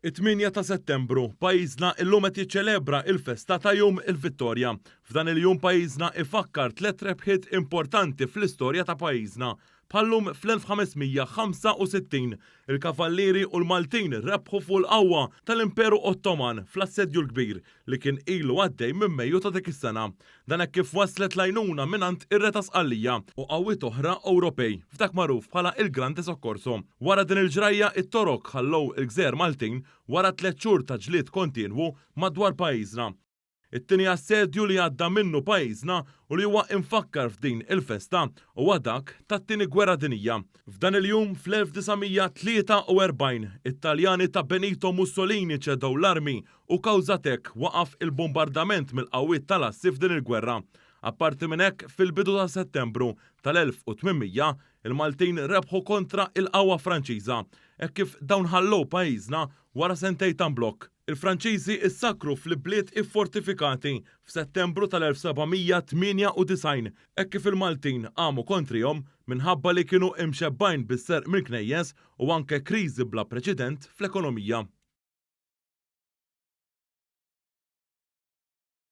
8 ta' Settembru, pajjiżna illum qed jiċċelebra il-festa ta' Jum il-Vittorja. F'dan il-jum pajjiżna ifakkar 3 rebħiet importanti fl-istorja ta' pajjiżna. Bħallum fl-1565 il-Kavallieri u l-Maltin rebħu fuq l-qawwa tal-Imperu Ottoman fl-assedju l-kbir li kien ilu għaddej minn Mejju ta' dik is-sena. Dan hekk kif waslet lajnuna mingħand ir-Re ta' Sqallija u qawwiet oħra Ewropej f'dak magħruf bħala il-Grande Soccorso. Wara din il-ġrajja it-torok ħallew il-Gżejjer Maltin wara 3 xhur ta' ġlied kontinwu madwar pajjiżna. It-tieni assedju li għadda minnu pajjiżna u li huwa infakkar f'din il-festa huwa dak tat-tieni Gwerra Dinjija. F'dan il-jum fl-1943 it-Taljani ta' Benito Mussolini ċedew l-armi u kawżat hekk waqaf il-bombardament mill-qawwiet tal-Assi f'din il-gwerra. Apparti minn hekk fil-bidu ta' Settembru tal-1800 il-Maltin rebħu kontra il-qawwa Franċiża, hekk kif dawn ħallew pajjiżna wara sentejn ta' mblokk. Il-Franċiżi issakru fl-bliet iffortifikati f'Settembru tal-1798 hekk kif il-Maltin qamu kontrihom minħabba li kienu imxebbajn bis-serq mill-knejjes u anke kriżi bla preċedent fl-ekonomija.